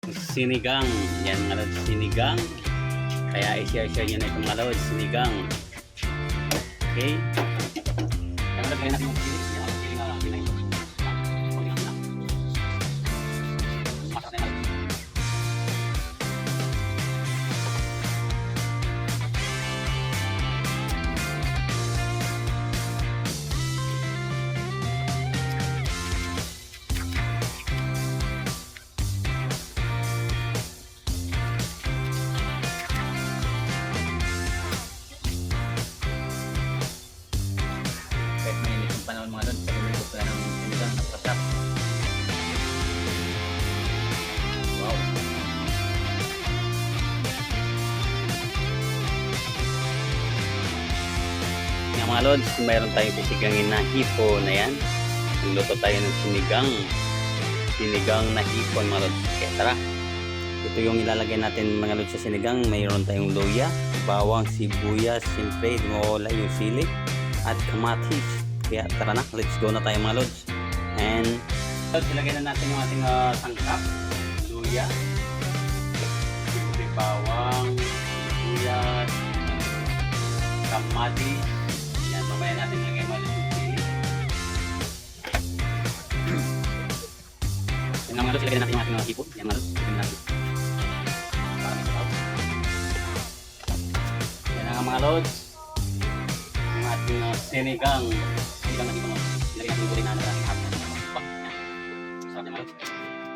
Sinigang. Yan mga lods, sinigang. Kaya i-share nyo na itong mga lods, sinigang. Okay. Kaya mga lods, natin yung sili. Yan ang sili nga pinay ito. Masarap na yan. Kahit mainit yung panahon mga lods, pag-ulit ko ng sinigang, napakasarap. Wow. Yung mga lods, mayroon tayong sisigangin na hipon na yan. Nagluto tayo ng sinigang na hipon mga lods. Kaya tara, ito yung ilalagay natin mga lods sa sinigang. Mayroon tayong luya, bawang, sibuyas, siyempre di mawala yung sili at kamatis. Kaya tara na, let's go na tayo mga lods. And lods, ilagay na natin yung ating sangkap. Luya, siyempre bawang, sibuyas, kamatis. Yan, mamaya natin ilagay mga lods yung sili. Yan mga lods, ilagay na natin yung ating hipon. Yan mga lods, ilagay natin. Para may sabaw. Yan nga mga lods, yung ating sinigang na hipon. Ilagay natin yung kurin na ating hapon. Sarap yan mga lods.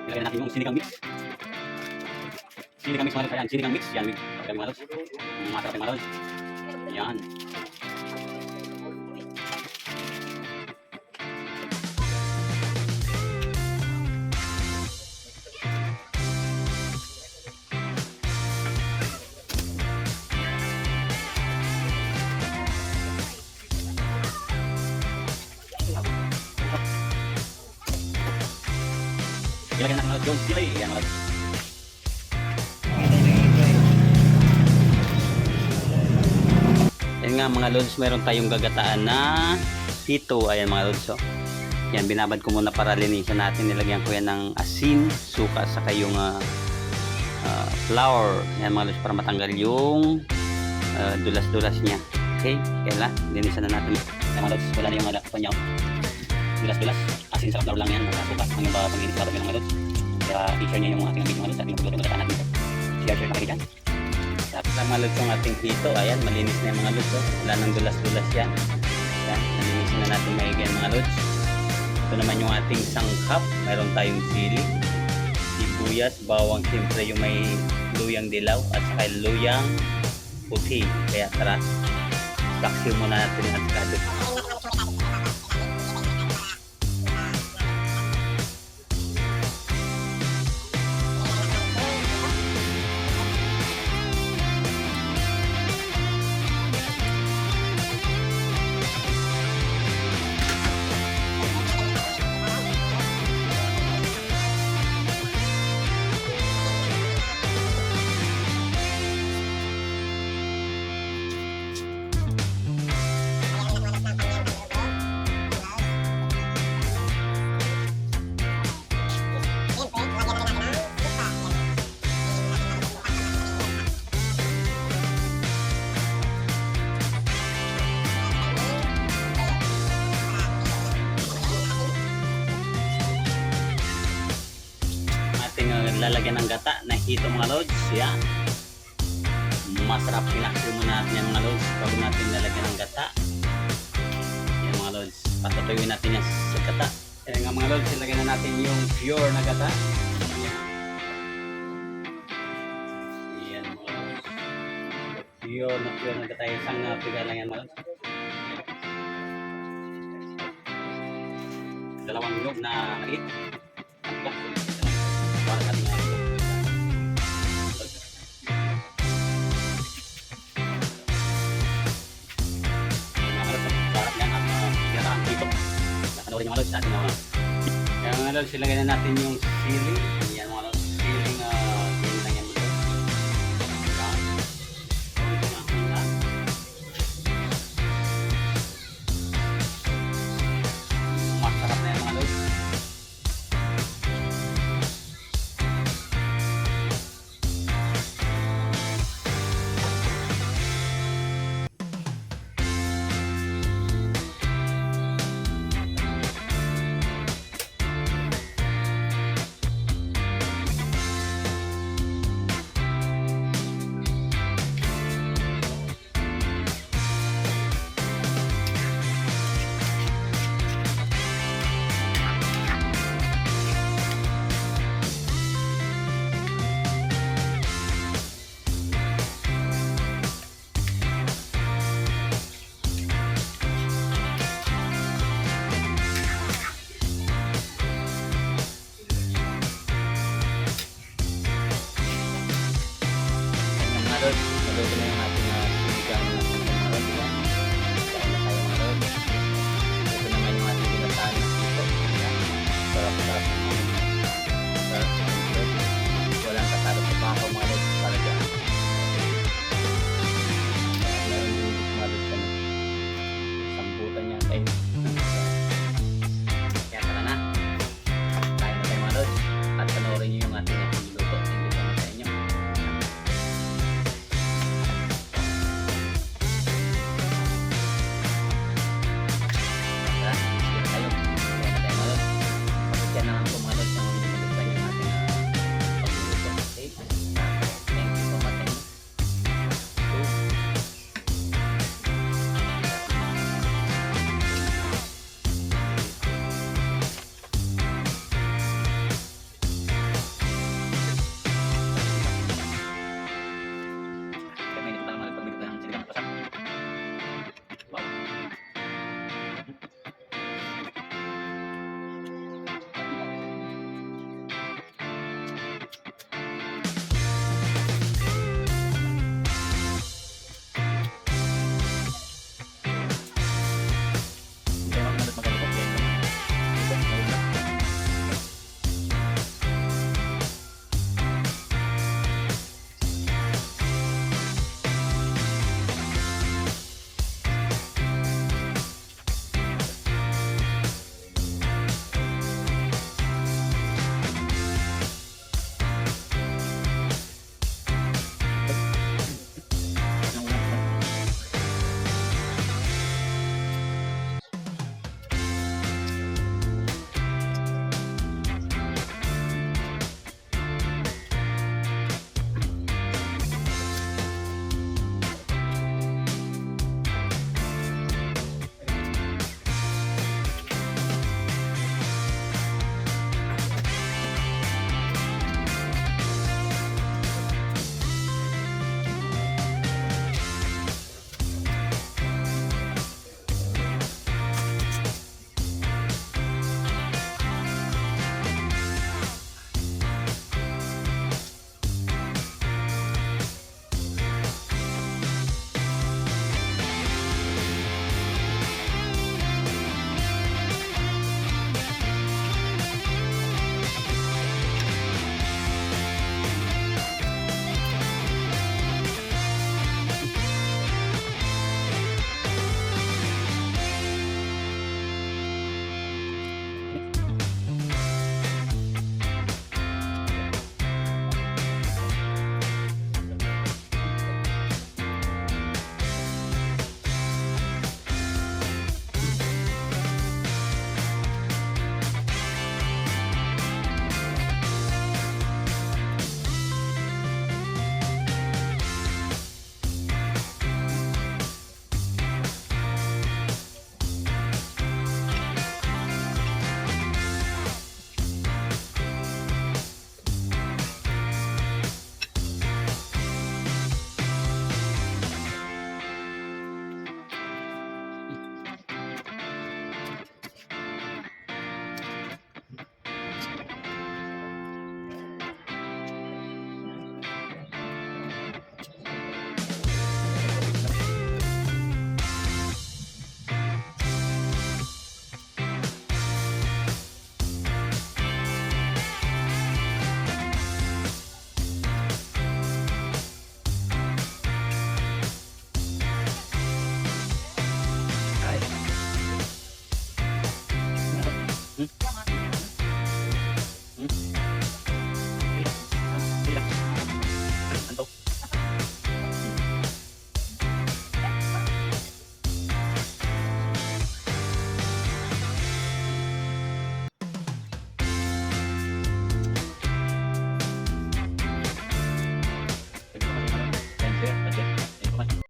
Ilagay natin yung sinigang mix. Sinigang mix mga lods. Ayan, sinigang mix. Yan, ilagay mga lods. Masarap yan mga lods. Yan. Ilagay natin mga lods yung sili. Yan mga lods. Yan nga mga lods, meron tayong gagataan na hito. Ayan mga lods. Oh. Yan, binabad ko muna para linisan natin. Nilagyan ko yan ng asin, suka, saka yung flour. Yan mga lods, para matanggal yung dulas-dulas niya. Okay, kaya linisan na natin. Yan mga lods, wala na yung panyaw. Dulas-dulas. Asin sa flour lang yan. Suka, ang yung pag-inis sa mga lods. Kaya i-share niya yung ating video mga lods at yung gagataan natin. Share na kayo dyan. Tapos mga lods yung ating hito. Ayan, malinis na yung mga lods. Oh. Wala nang dulas-dulas yan. Ayan, nalinisin na natin maigyan mga lods. Ito naman yung ating sangkap. Mayroon tayong sili, sibuyas, bawang, siyempre yung may luyang dilaw at saka luyang puti. Kaya tara, saksiw muna natin at kadot. Lalagyan ng gata na hito mga lods. Yan, masarap. Pinaksiw muna natin yan mga lods bago natin lalagyan ng gata. Yan mga lods, patutuyuin natin yan sa gata. Kaya nga mga lods, ilagyan na natin yung pure na gata. Yan, yan mga lods, pure na gata. Isang piga lang yan mga lods. Dalawang loob na maliit. Para sa ating ito. Sarap yan at ginataang dito. Nakanoorin mga lods sa ating kaya mga lods, ilagay na natin yung sili. Yan mga lods, sili na sili lang yan dito. Masarap na yan mga lods. Luto na yung